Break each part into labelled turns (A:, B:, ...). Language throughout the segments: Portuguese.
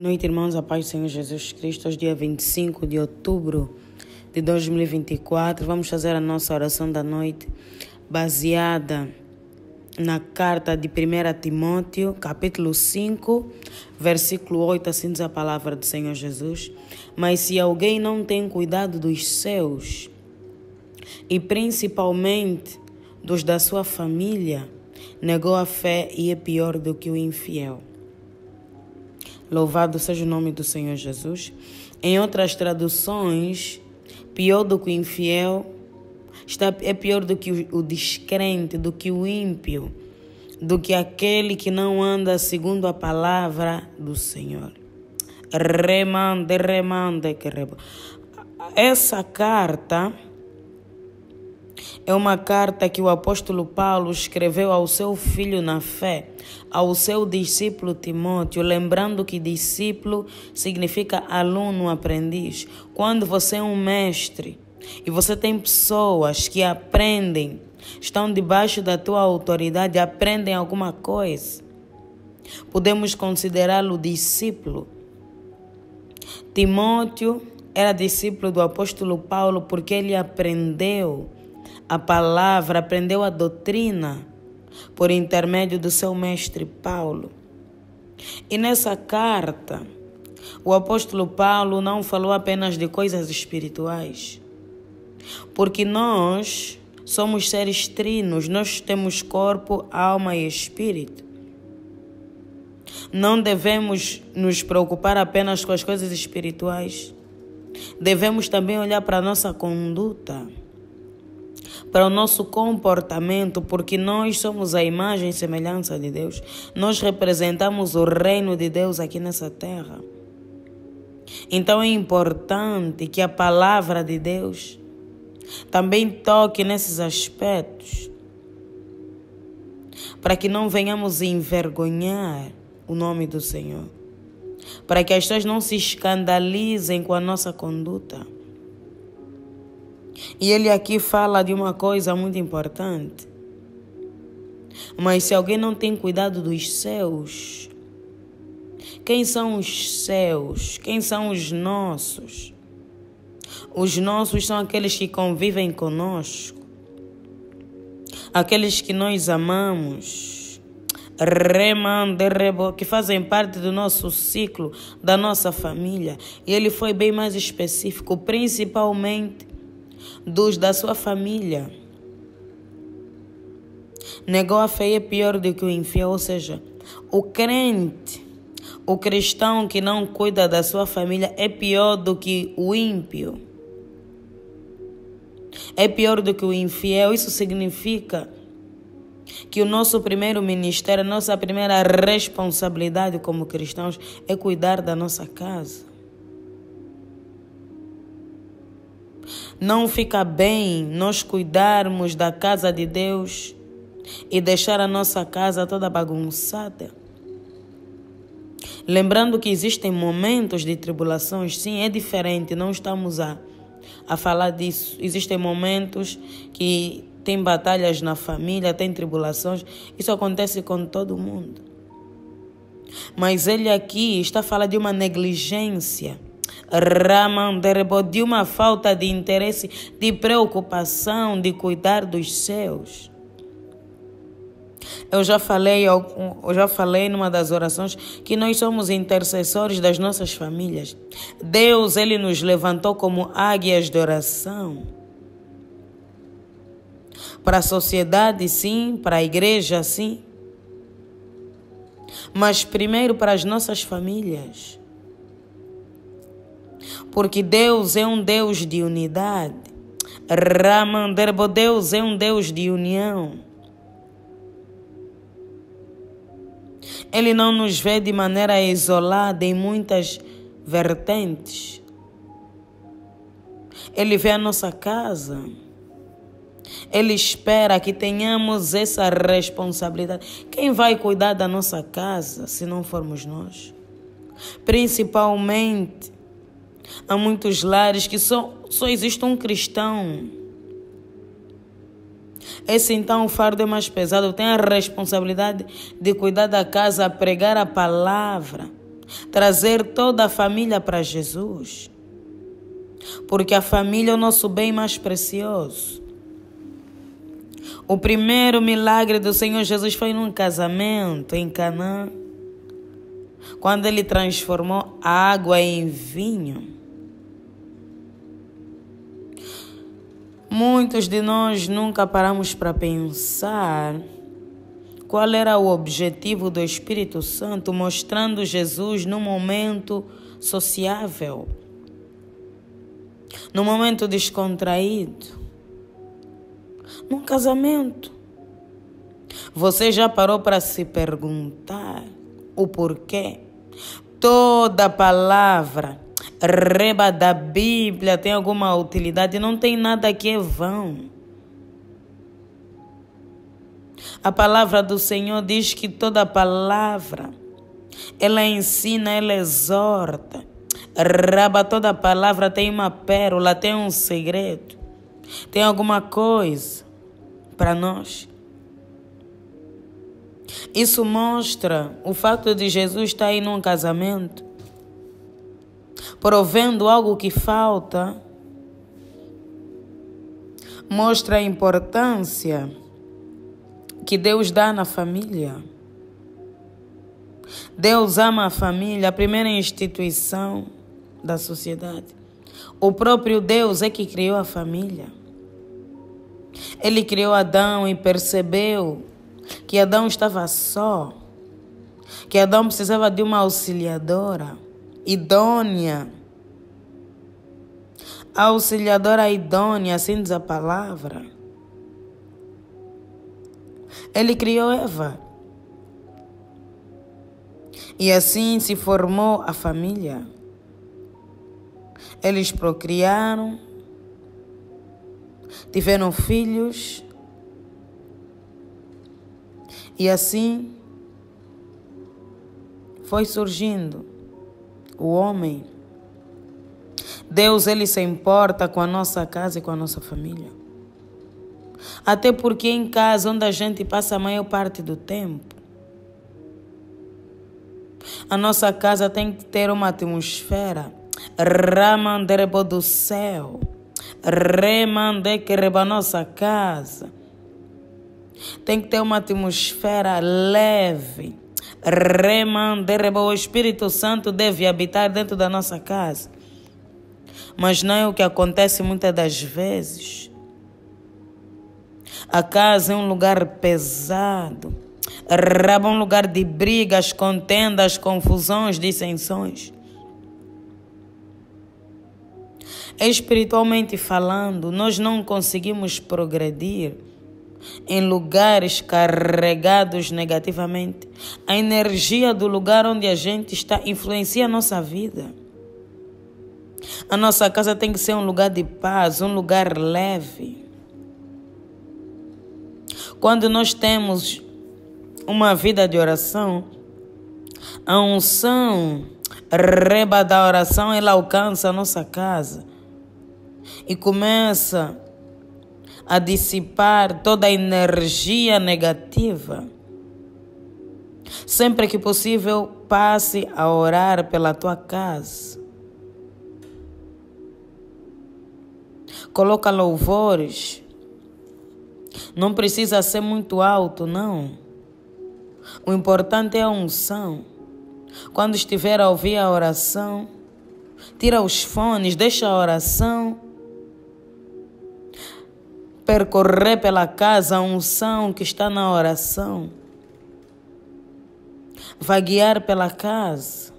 A: Boa noite, irmãos, a paz do Senhor Jesus Cristo. Hoje, dia 25 de outubro de 2024, vamos fazer a nossa oração da noite baseada na carta de 1 Timóteo, capítulo 5, versículo 8, assim diz a palavra do Senhor Jesus. Mas se alguém não tem cuidado dos seus, e principalmente dos da sua família, negou a fé e é pior do que o infiel. Louvado seja o nome do Senhor Jesus. Em outras traduções, pior do que o infiel, é pior do que o descrente, do que o ímpio, do que aquele que não anda segundo a palavra do Senhor. Remande. Essa carta é uma carta que o apóstolo Paulo escreveu ao seu filho na fé, ao seu discípulo Timóteo, lembrando que discípulo significa aluno, aprendiz. Quando você é um mestre e você tem pessoas que aprendem, estão debaixo da tua autoridade, aprendem alguma coisa, podemos considerá-lo discípulo. Timóteo era discípulo do apóstolo Paulo porque ele aprendeu a palavra, aprendeu a doutrina por intermédio do seu mestre Paulo. E nessa carta, o apóstolo Paulo não falou apenas de coisas espirituais, porque nós somos seres trinos, nós temos corpo, alma e espírito. Não devemos nos preocupar apenas com as coisas espirituais, devemos também olhar para a nossa conduta, para o nosso comportamento, porque nós somos a imagem e semelhança de Deus. Nós representamos o reino de Deus aqui nessa terra. Então é importante que a palavra de Deus também toque nesses aspectos, para que não venhamos envergonhar o nome do Senhor, para que as pessoas não se escandalizem com a nossa conduta. E ele aqui fala de uma coisa muito importante. Mas se alguém não tem cuidado dos seus, quem são os seus? Quem são os nossos? Os nossos são aqueles que convivem conosco, aqueles que nós amamos, que fazem parte do nosso ciclo, da nossa família. E ele foi bem mais específico, principalmente dos da sua família. Negou a fé é pior do que o infiel, ou seja, o crente, o cristão que não cuida da sua família é pior do que o ímpio. É pior do que o infiel. Isso significa que o nosso primeiro ministério, a nossa primeira responsabilidade como cristãos é cuidar da nossa casa. Não fica bem nós cuidarmos da casa de Deus e deixar a nossa casa toda bagunçada. Lembrando que existem momentos de tribulações, sim, é diferente, não estamos a falar disso. Existem momentos que tem batalhas na família, tem tribulações, isso acontece com todo mundo. Mas ele aqui está a falar de uma negligência, de uma falta de interesse, de preocupação, de cuidar dos seus. Eu já falei numa das orações que nós somos intercessores das nossas famílias. Deus, ele nos levantou como águias de oração. Para a sociedade, sim, para a igreja, sim. Mas primeiro para as nossas famílias. Porque Deus é um Deus de unidade. Deus é um Deus de união. Ele não nos vê de maneira isolada em muitas vertentes. Ele vê a nossa casa. Ele espera que tenhamos essa responsabilidade. Quem vai cuidar da nossa casa se não formos nós? Principalmente, há muitos lares que só existe um cristão. Esse então o fardo é mais pesado. Tem a responsabilidade de cuidar da casa, pregar a palavra, trazer toda a família para Jesus. Porque a família é o nosso bem mais precioso. O primeiro milagre do Senhor Jesus foi num casamento em Canaã, quando ele transformou a água em vinho. Muitos de nós nunca paramos para pensar qual era o objetivo do Espírito Santo mostrando Jesus num momento sociável, num momento descontraído, num casamento. Você já parou para se perguntar o porquê? Toda palavra reba da Bíblia tem alguma utilidade, não tem nada que é vão. A palavra do Senhor diz que toda palavra, ela ensina, ela exorta. Raba, toda palavra tem uma pérola, tem um segredo, tem alguma coisa para nós. Isso mostra o fato de Jesus estar aí num casamento, provendo algo que falta, mostra a importância que Deus dá na família. Deus ama a família, a primeira instituição da sociedade. O próprio Deus é que criou a família. Ele criou Adão e percebeu que Adão estava só, que Adão precisava de uma auxiliadora idônea. A auxiliadora idônea, assim diz a palavra. Ele criou Eva. E assim se formou a família. Eles procriaram, tiveram filhos. E assim foi surgindo o homem. Deus, ele se importa com a nossa casa e com a nossa família. Até porque em casa, onde a gente passa a maior parte do tempo, a nossa casa tem que ter uma atmosfera ramanderebo do céu, remandequereba a nossa casa. Tem que ter uma atmosfera leve, remanderebo. O Espírito Santo deve habitar dentro da nossa casa. Mas não é o que acontece muitas das vezes. A casa é um lugar pesado, um lugar de brigas, contendas, confusões, dissensões. Espiritualmente falando, nós não conseguimos progredir em lugares carregados negativamente. A energia do lugar onde a gente está influencia a nossa vida. A nossa casa tem que ser um lugar de paz, um lugar leve. Quando nós temos uma vida de oração, a unção reba da oração, ela alcança a nossa casa e começa a dissipar toda a energia negativa. Sempre que possível, passe a orar pela tua casa. Coloca louvores. Não precisa ser muito alto, não. O importante é a unção. Quando estiver a ouvir a oração, tira os fones, deixa a oração percorrer pela casa, a unção que está na oração vai guiar pela casa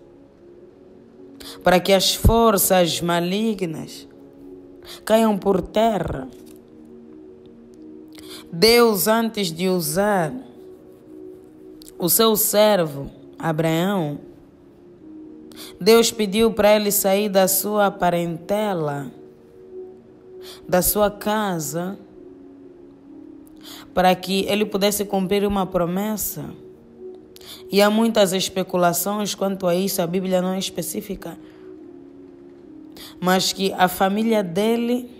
A: para que as forças malignas caiam por terra. Deus, antes de usar o seu servo Abraão, Deus pediu para ele sair da sua parentela, da sua casa, para que ele pudesse cumprir uma promessa. E há muitas especulações quanto a isso, a Bíblia não é específica. Mas que a família dele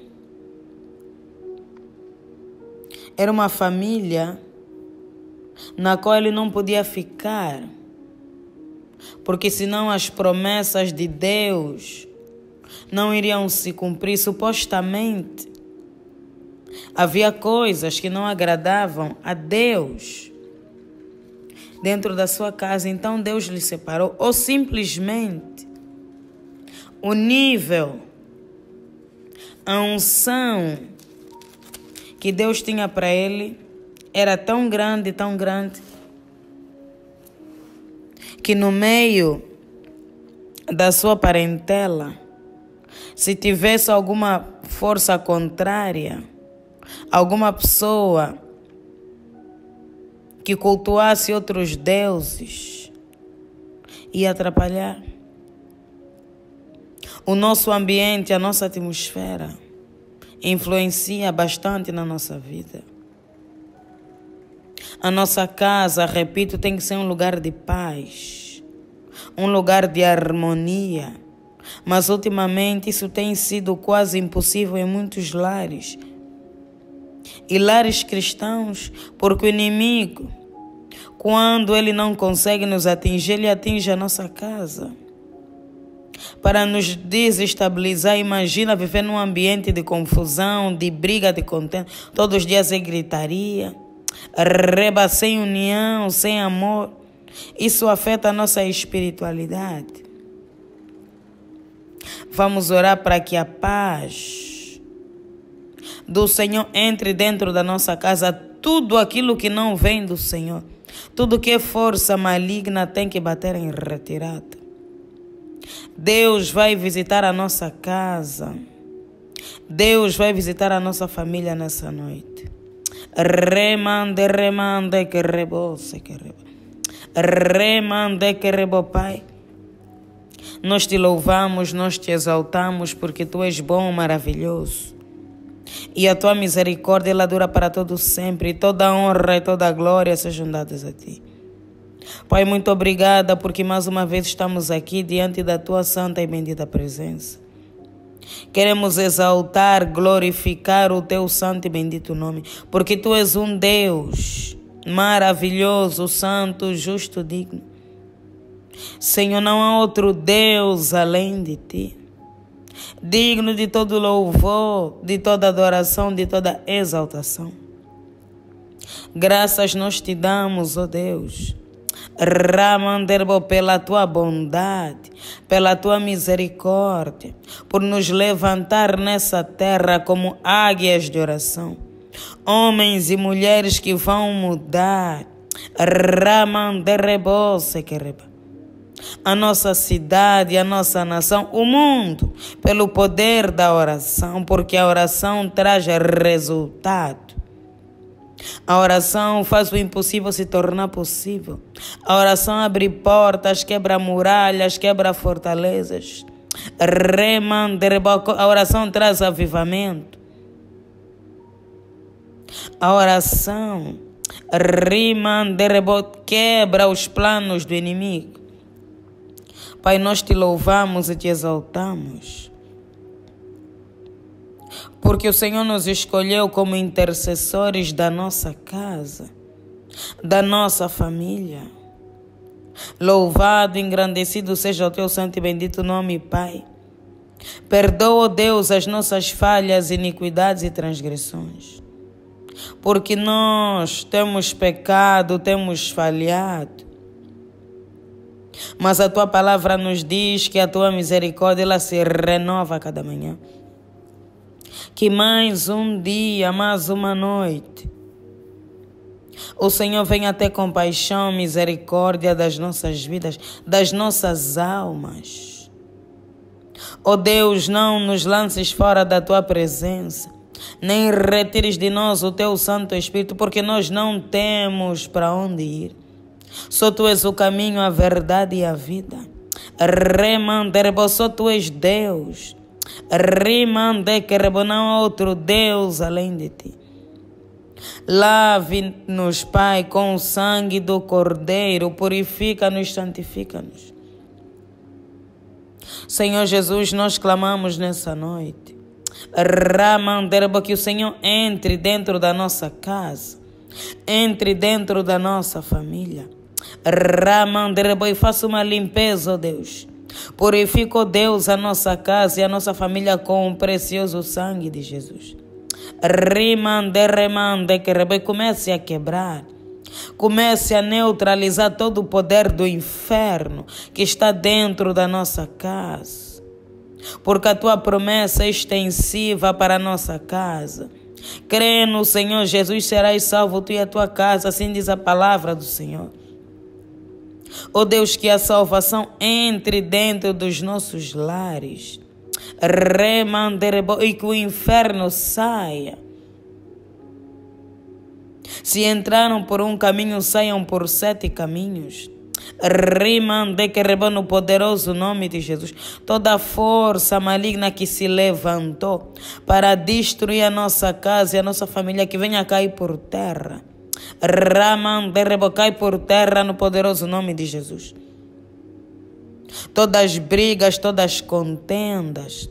A: era uma família na qual ele não podia ficar porque senão as promessas de Deus não iriam se cumprir. Supostamente, havia coisas que não agradavam a Deus dentro da sua casa, então Deus lhe separou. Ou simplesmente o nível, a unção que Deus tinha para ele era tão grande, que no meio da sua parentela, se tivesse alguma força contrária, alguma pessoa que cultuasse outros deuses, ia atrapalhar o nosso ambiente, a nossa atmosfera. Influencia bastante na nossa vida. A nossa casa, repito, tem que ser um lugar de paz, um lugar de harmonia. Mas ultimamente isso tem sido quase impossível em muitos lares. E lares cristãos, porque o inimigo, quando ele não consegue nos atingir, ele atinge a nossa casa para nos desestabilizar. Imagina viver num ambiente de confusão, de briga, de contenda. Todos os dias é gritaria, reba, sem união, sem amor. Isso afeta a nossa espiritualidade. Vamos orar para que a paz do Senhor entre dentro da nossa casa. Tudo aquilo que não vem do Senhor, tudo que é força maligna, tem que bater em retirada. Deus vai visitar a nossa casa. Deus vai visitar a nossa família nessa noite. Remande, remande, que rebose, que rebo. Remande, que rebo, Pai. Nós te louvamos, nós te exaltamos, porque Tu és bom, maravilhoso. E a Tua misericórdia, ela dura para todo sempre. E toda a honra e toda a glória sejam dadas a Ti. Pai, muito obrigada, porque mais uma vez estamos aqui diante da Tua santa e bendita presença. Queremos exaltar, glorificar o Teu santo e bendito nome, porque Tu és um Deus maravilhoso, santo, justo, digno. Senhor, não há outro Deus além de Ti, digno de todo louvor, de toda adoração, de toda exaltação. Graças nós Te damos, ó Deus, Ramanderbo, pela Tua bondade, pela Tua misericórdia, por nos levantar nessa terra como águias de oração, homens e mulheres que vão mudar Ramanderbo, sequereba, a nossa cidade, a nossa nação, o mundo, pelo poder da oração, porque a oração traz resultado. A oração faz o impossível se tornar possível. A oração abre portas, quebra muralhas, quebra fortalezas. A oração traz avivamento. A oração quebra os planos do inimigo. Pai, nós Te louvamos e Te exaltamos, porque o Senhor nos escolheu como intercessores da nossa casa, da nossa família. Louvado e engrandecido seja o Teu santo e bendito nome, Pai. Perdoa, Deus, as nossas falhas, iniquidades e transgressões, porque nós temos pecado, temos falhado. Mas a Tua palavra nos diz que a Tua misericórdia, ela se renova a cada manhã. Que mais um dia, mais uma noite, o Senhor venha ter compaixão, misericórdia das nossas vidas, das nossas almas. Ó Deus, não nos lances fora da Tua presença, nem retires de nós o Teu Santo Espírito, porque nós não temos para onde ir. Só Tu és o caminho, a verdade e a vida. Só Tu és Deus. Não há outro Deus além de Ti. Lave-nos, Pai, com o sangue do Cordeiro. Purifica-nos, santifica-nos. Senhor Jesus, nós clamamos nessa noite. Que o Senhor entre dentro da nossa casa, entre dentro da nossa família. Ramanderebo, e faça uma limpeza, ó Deus. Purifica, ó Deus, a nossa casa e a nossa família com o precioso sangue de Jesus. Remande, que comece a quebrar. Comece a neutralizar todo o poder do inferno que está dentro da nossa casa. Porque a tua promessa é extensiva para a nossa casa. Crê no Senhor Jesus, serás salvo tu e a tua casa, assim diz a palavra do Senhor. Ó Deus, que a salvação entre dentro dos nossos lares. E que o inferno saia. Se entraram por um caminho, saiam por 7 caminhos. Rimande, que no poderoso nome de Jesus. Toda força maligna que se levantou para destruir a nossa casa e a nossa família, que venha cair por terra. Ramande, cai por terra no poderoso nome de Jesus. Todas as brigas, todas as contendas,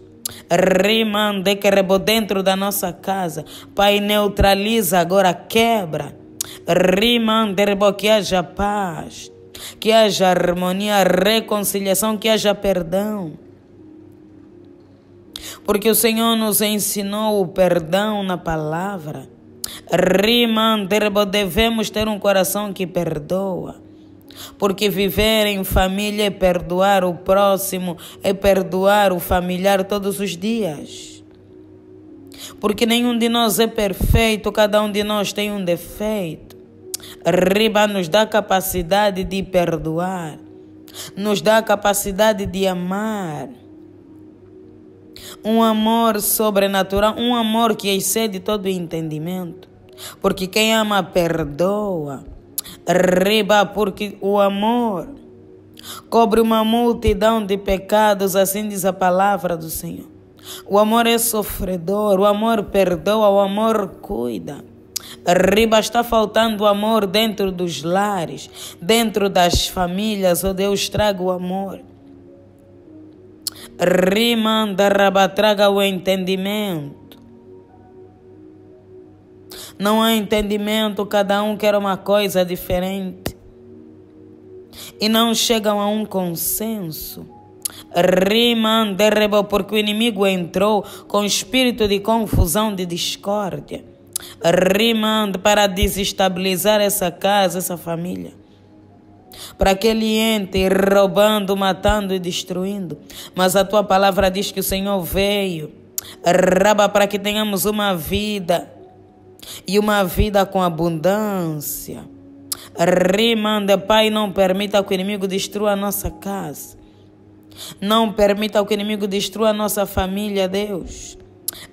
A: rimande, que dentro da nossa casa, Pai, neutraliza agora, quebra. Rimande, que haja paz, que haja harmonia, reconciliação, que haja perdão. Porque o Senhor nos ensinou o perdão na palavra. Rimande, devemos ter um coração que perdoa. Porque viver em família é perdoar o próximo, é perdoar o familiar todos os dias. Porque nenhum de nós é perfeito, cada um de nós tem um defeito. Riba nos dá capacidade de perdoar, nos dá capacidade de amar. Um amor sobrenatural, um amor que excede todo entendimento. Porque quem ama perdoa. Riba, porque o amor cobre uma multidão de pecados, assim diz a palavra do Senhor. O amor é sofredor, o amor perdoa, o amor cuida. Riba, está faltando amor dentro dos lares, dentro das famílias. Oh Deus, traga o amor. Rimanda, Raba, traga o entendimento. Não há entendimento, cada um quer uma coisa diferente. E não chegam a um consenso. Rimanda, porque o inimigo entrou com espírito de confusão, de discórdia. Rimanda, para desestabilizar essa casa, essa família. Para que ele entre roubando, matando e destruindo. Mas a tua palavra diz que o Senhor veio, Raba, para que tenhamos uma vida. E uma vida com abundância. Rimanda, Pai, não permita que o inimigo destrua a nossa casa. Não permita que o inimigo destrua a nossa família, Deus.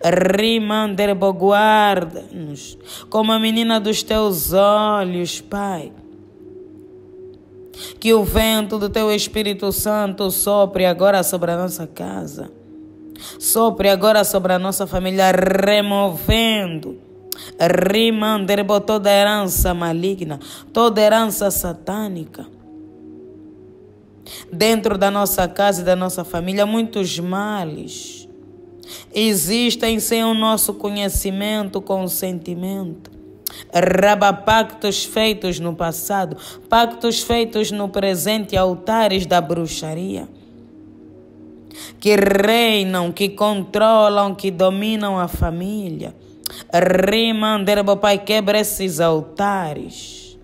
A: Rimanda, guarda-nos como a menina dos teus olhos, Pai. Que o vento do teu Espírito Santo sopre agora sobre a nossa casa. Sopre agora sobre a nossa família, removendo. Rimanderbo, toda herança maligna, toda herança satânica. Dentro da nossa casa e da nossa família, muitos males existem sem o nosso conhecimento, consentimento. Raba, pactos feitos no passado, pactos feitos no presente, altares da bruxaria. Que reinam, que controlam, que dominam a família. Rimanderbo, Pai, quebra esses altares.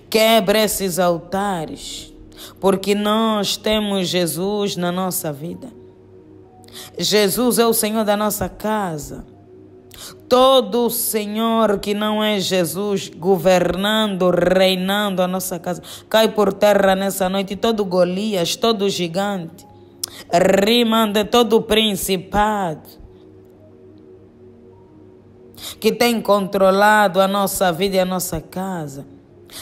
A: Quebra esses altares. Porque nós temos Jesus na nossa vida. Jesus é o Senhor da nossa casa. Todo Senhor que não é Jesus governando, reinando a nossa casa, cai por terra nessa noite. Todo Golias, todo gigante, rimande, todo principado que tem controlado a nossa vida e a nossa casa.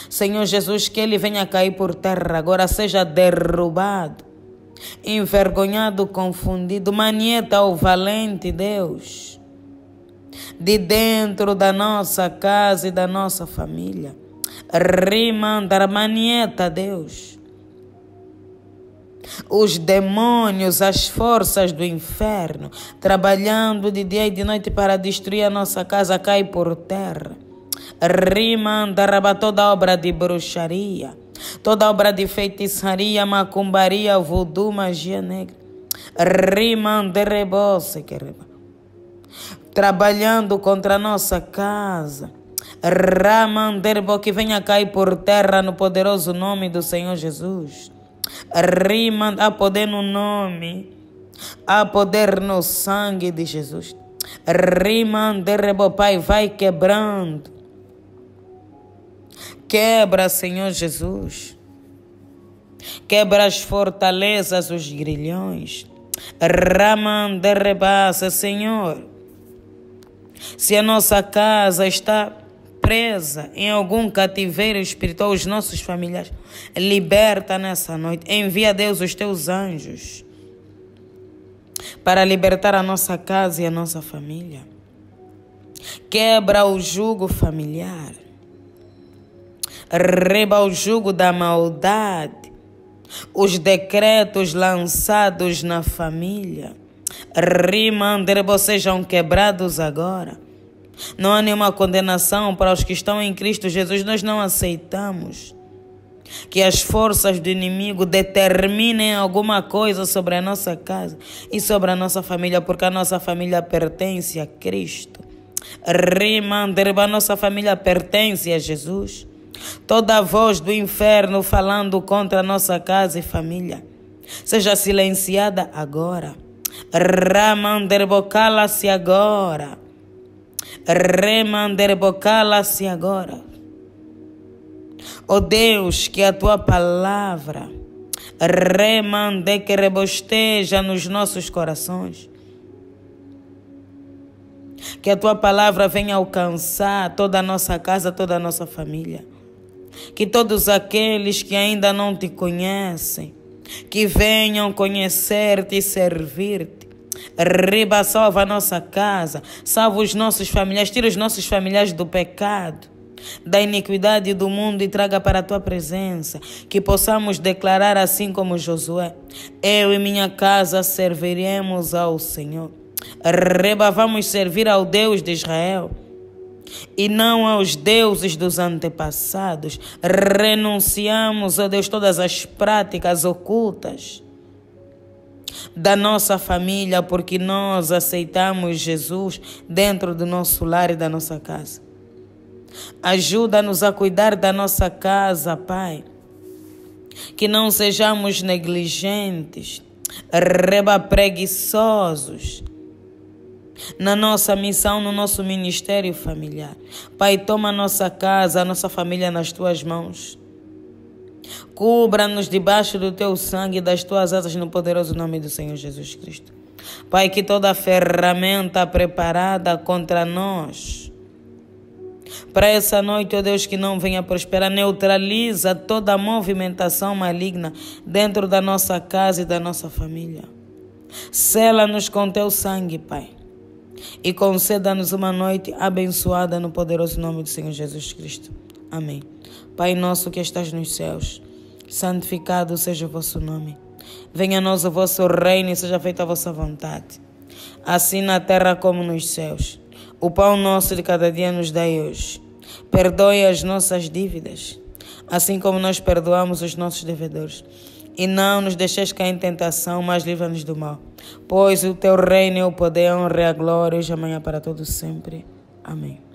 A: Senhor Jesus, que ele venha cair por terra agora, seja derrubado, envergonhado, confundido. Manieta o valente Deus, de dentro da nossa casa e da nossa família. Rimandar, manieta Deus. Os demônios, as forças do inferno, trabalhando de dia e de noite para destruir a nossa casa, cai por terra. Rimandaraba toda obra de bruxaria, toda obra de feitiçaria, macumbaria, voodoo, magia negra. Rimanderebose quereba. Trabalhando contra a nossa casa. Ramanderbo, que venha cair por terra no poderoso nome do Senhor Jesus. Rimand, há poder no nome, há poder no sangue de Jesus. Rimanderbo, Pai, vai quebrando. Quebra, Senhor Jesus. Quebra as fortalezas, os grilhões. Ramanderebasa, Senhor. Se a nossa casa está presa em algum cativeiro espiritual, os nossos familiares, liberta nessa noite. Envia, Deus, os teus anjos para libertar a nossa casa e a nossa família. Quebra o jugo familiar. Reba o jugo da maldade. Os decretos lançados na família. Rimanderebo, sejam quebrados agora. Não há nenhuma condenação para os que estão em Cristo Jesus. Nós não aceitamos que as forças do inimigo determinem alguma coisa sobre a nossa casa e sobre a nossa família, porque a nossa família pertence a Cristo. Rimanderebo, a nossa família pertence a Jesus. Toda voz do inferno falando contra a nossa casa e família seja silenciada agora. Ramanderebo, cala-se agora. Remanderebo, cala-se agora. Ó Deus, que a tua palavra remandequerebo esteja nos nossos corações. Que a tua palavra venha alcançar toda a nossa casa, toda a nossa família. Que todos aqueles que ainda não te conhecem, que venham conhecer-te e servir-te. Riba, salva a nossa casa, salva os nossos familiares, tira os nossos familiares do pecado, da iniquidade do mundo e traga para a tua presença. Que possamos declarar assim como Josué: eu e minha casa serviremos ao Senhor. Riba, vamos servir ao Deus de Israel e não aos deuses dos antepassados. Renunciamos, ó Deus, todas as práticas ocultas da nossa família, porque nós aceitamos Jesus dentro do nosso lar e da nossa casa. Ajuda-nos a cuidar da nossa casa, Pai. Que não sejamos negligentes, preguiçosos na nossa missão, no nosso ministério familiar. Pai, toma a nossa casa, a nossa família nas tuas mãos. Cubra-nos debaixo do teu sangue e das tuas asas no poderoso nome do Senhor Jesus Cristo. Pai, que toda ferramenta preparada contra nós para essa noite, ó Deus, que não venha prosperar, neutraliza toda a movimentação maligna dentro da nossa casa e da nossa família. Sela-nos com teu sangue, Pai, e conceda-nos uma noite abençoada no poderoso nome do Senhor Jesus Cristo. Amém. Pai nosso que estás nos céus, santificado seja o vosso nome. Venha a nós o vosso reino e seja feita a vossa vontade, assim na terra como nos céus. O pão nosso de cada dia nos dai hoje. Perdoe as nossas dívidas, assim como nós perdoamos os nossos devedores. E não nos deixes cair em tentação, mas livra-nos do mal. Pois o teu reino é o poder, a honra e a glória, hoje e amanhã para todos sempre. Amém.